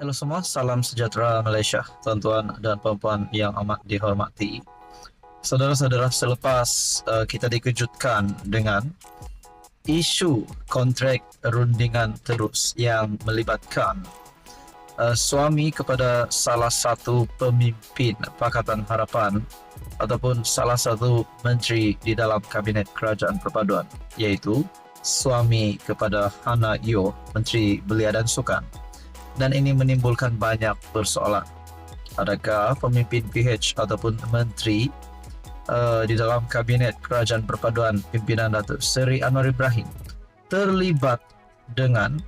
Halo semua, salam sejahtera Malaysia, tuan-tuan dan puan-puan yang amat dihormati. Saudara-saudara, selepas kita dikejutkan dengan isu kontrak rundingan terus yang melibatkan suami kepada salah satu pemimpin Pakatan Harapan ataupun salah satu menteri di dalam Kabinet Kerajaan Perpaduan, iaitu suami kepada Hannah Yeoh, Menteri Belia dan Sukan. Dan ini menimbulkan banyak persoalan. Adakah pemimpin PH ataupun menteri di dalam Kabinet Kerajaan Perpaduan pimpinan Datuk Seri Anwar Ibrahim terlibat dengan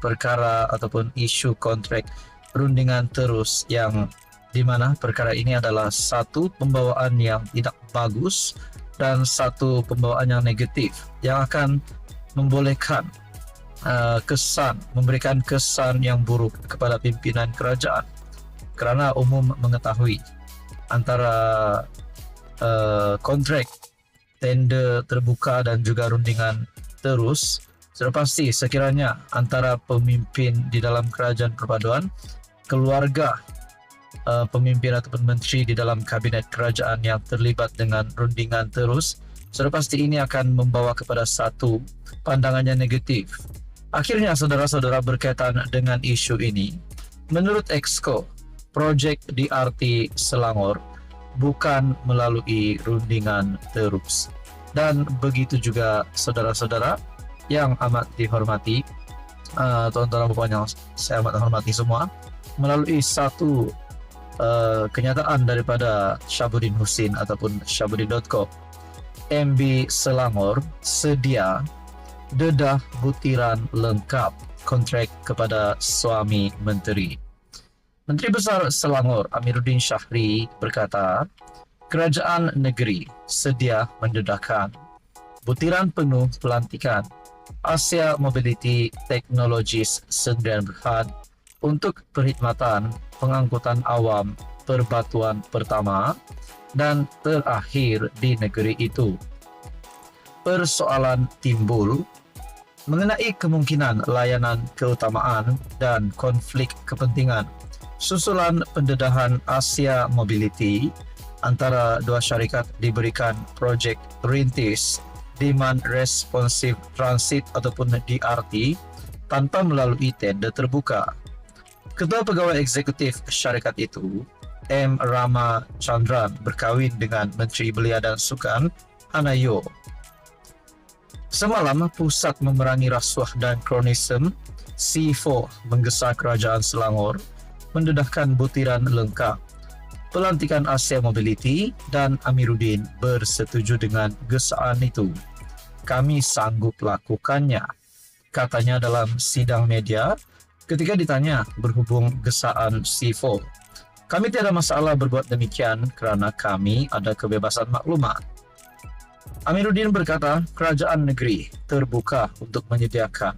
perkara ataupun isu kontrak rundingan terus, yang di mana perkara ini adalah satu pembawaan yang tidak bagus dan satu pembawaan yang negatif yang akan membolehkan memberikan kesan yang buruk kepada pimpinan kerajaan, kerana umum mengetahui antara kontrak tender terbuka dan juga rundingan terus sudah pasti sekiranya antara pemimpin di dalam kerajaan perpaduan, keluarga pemimpin ataupun menteri di dalam kabinet kerajaan yang terlibat dengan rundingan terus, sudah pasti ini akan membawa kepada satu pandangan yang negatif. Akhirnya saudara-saudara, berkaitan dengan isu ini, menurut Exco, projek DRT Selangor bukan melalui rundingan terus. Dan begitu juga saudara-saudara yang amat dihormati, tuan-tuan dan puan yang saya amat hormati semua, melalui satu kenyataan daripada Syabuddin Husin ataupun Syabuddin.com, MB Selangor sedia dedah butiran lengkap kontrak kepada suami menteri. Menteri Besar Selangor Amiruddin Syahri berkata, kerajaan negeri sedia mendedahkan butiran penuh pelantikan Asia Mobility Technologies Sdn Bhd untuk perkhidmatan pengangkutan awam perbatuan pertama dan terakhir di negeri itu. Persoalan timbul mengenai kemungkinan layanan keutamaan dan konflik kepentingan susulan pendedahan Asia Mobility antara dua syarikat diberikan projek rintis Demand Responsive Transit ataupun DRT tanpa melalui tender terbuka. Ketua Pegawai Eksekutif syarikat itu, M. Rama Chandran, berkahwin dengan Menteri Belia dan Sukan Hannah Yeoh. Semalam, Pusat Memerangi Rasuah dan Kronisme C4 menggesa Kerajaan Selangor mendedahkan butiran lengkap pelantikan Asia Mobility dan Amiruddin bersetuju dengan gesaan itu. Kami sanggup lakukannya, katanya dalam sidang media ketika ditanya berhubung gesaan C4. Kami tiada masalah berbuat demikian kerana kami ada kebebasan maklumat. Amiruddin berkata, kerajaan negeri terbuka untuk menyediakan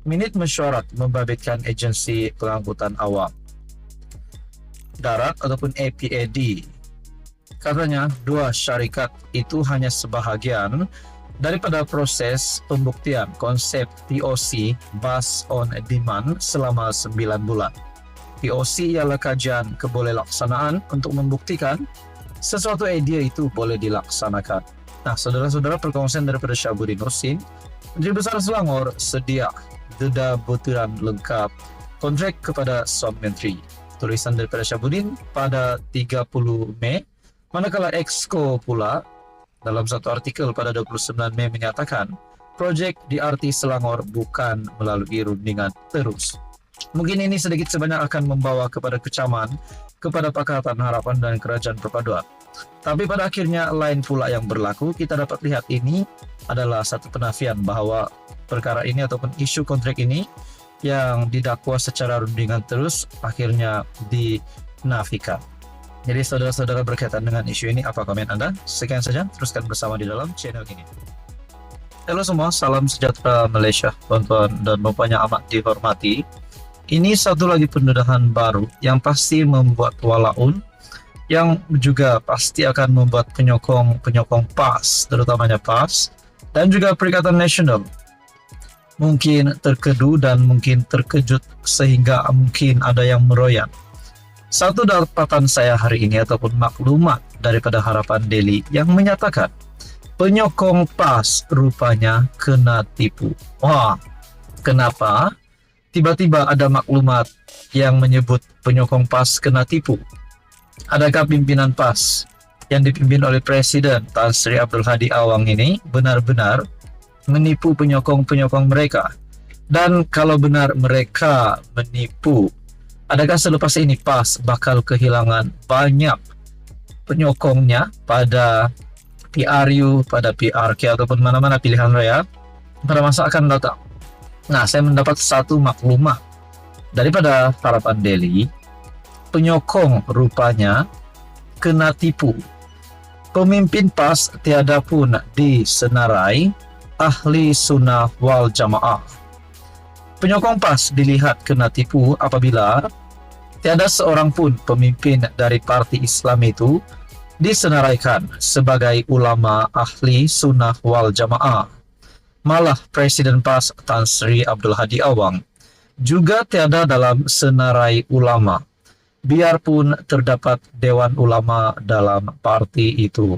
minit mesyuarat membabitkan agensi pengangkutan awam darat ataupun APAD. Katanya, dua syarikat itu hanya sebahagian daripada proses pembuktian konsep POC Bus on Demand selama 9 bulan. POC ialah kajian kebolehwalaksanaan untuk membuktikan sesuatu idea itu boleh dilaksanakan. Nah, saudara-saudara, perkongsian daripada Syabuddin Husin, Menteri Besar Selangor sedia dedah butiran lengkap kontrak kepada suami menteri. Tulisan daripada Syabuddin pada 30 Mei, manakala Exco pula dalam satu artikel pada 29 Mei menyatakan projek DRT Selangor bukan melalui rundingan terus. Mungkin ini sedikit sebanyak akan membawa kepada kecaman kepada Pakatan Harapan dan Kerajaan Perpaduan. Tapi pada akhirnya lain pula yang berlaku. Kita dapat lihat ini adalah satu penafian bahawa perkara ini ataupun isu kontrak ini yang didakwa secara rundingan terus akhirnya dinafikan. Jadi saudara-saudara, berkaitan dengan isu ini, apa komen Anda? Sekian saja, teruskan bersama di dalam channel ini. Halo semua, salam sejahtera Malaysia, tuan-tuan dan puan yang amat dihormati. Ini satu lagi pendedahan baru yang pasti membuat walaun, yang juga pasti akan membuat penyokong PAS, terutamanya PAS, dan juga Perikatan Nasional mungkin terkedu dan mungkin terkejut sehingga mungkin ada yang meroyan. Satu dapatan saya hari ini ataupun maklumat daripada Harapan Daily yang menyatakan penyokong PAS rupanya kena tipu. Wah, kenapa? Tiba-tiba ada maklumat yang menyebut penyokong PAS kena tipu. Adakah pimpinan PAS yang dipimpin oleh Presiden Tan Sri Abdul Hadi Awang ini benar-benar menipu penyokong-penyokong mereka? Dan kalau benar mereka menipu, adakah selepas ini PAS bakal kehilangan banyak penyokongnya pada PRU, pada PRK ataupun mana-mana pilihan raya pada masa akan datang? Nah, saya mendapat satu maklumat daripada Harapan Daily. Penyokong rupanya kena tipu. Pemimpin PAS tiada pun disenarai ahli sunnah wal jamaah. Penyokong PAS dilihat kena tipu apabila tiada seorang pun pemimpin dari parti Islam itu disenaraikan sebagai ulama ahli sunnah wal jamaah. Malah Presiden PAS Tan Sri Abdul Hadi Awang juga tiada dalam senarai ulama, biarpun terdapat dewan ulama dalam parti itu.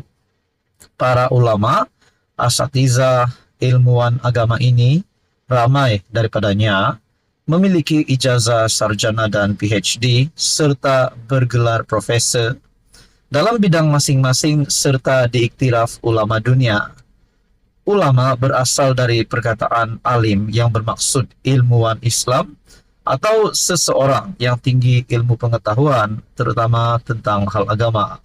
Para ulama, asatiza, ilmuwan agama ini, ramai daripadanya memiliki ijazah sarjana dan PhD serta bergelar profesor dalam bidang masing-masing serta diiktiraf ulama dunia. Ulama berasal dari perkataan alim yang bermaksud ilmuwan Islam atau seseorang yang tinggi ilmu pengetahuan terutama tentang hal agama.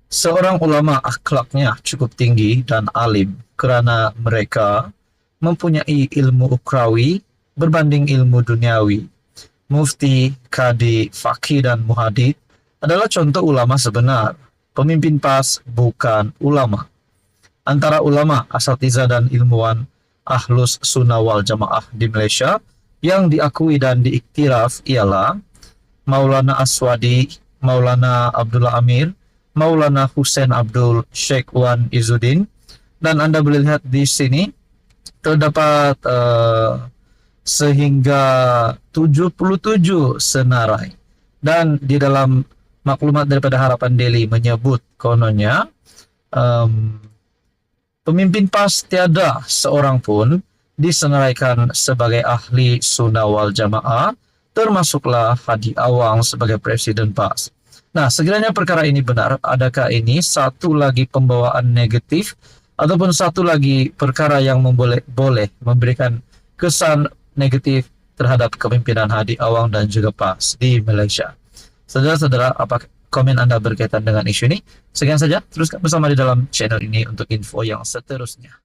Seorang ulama akhlaknya cukup tinggi dan alim kerana mereka mempunyai ilmu ukrawi berbanding ilmu duniawi. Mufti, kadi, faqih dan muhadid adalah contoh ulama sebenar. Pemimpin PAS bukan ulama. Antara ulama, asatiza dan ilmuwan Ahlus Sunnah wal Jamaah di Malaysia yang diakui dan diiktiraf ialah Maulana Aswadi, Maulana Abdullah Amir, Maulana Hussein Abdul, Sheikh Wan Izzuddin, dan Anda boleh lihat di sini terdapat sehingga 77 senarai. Dan di dalam maklumat daripada Harapan Daily menyebut kononnya pemimpin PAS tiada seorang pun disenaraikan sebagai ahli sunnah wal jamaah, termasuklah Hadi Awang sebagai Presiden PAS. Nah, sekiranya perkara ini benar, adakah ini satu lagi pembawaan negatif ataupun satu lagi perkara yang boleh memberikan kesan negatif terhadap kepemimpinan Hadi Awang dan juga PAS di Malaysia? Saudara-saudara, apa komen Anda berkaitan dengan isu ini? Sekian saja, teruskan bersama di dalam channel ini untuk info yang seterusnya.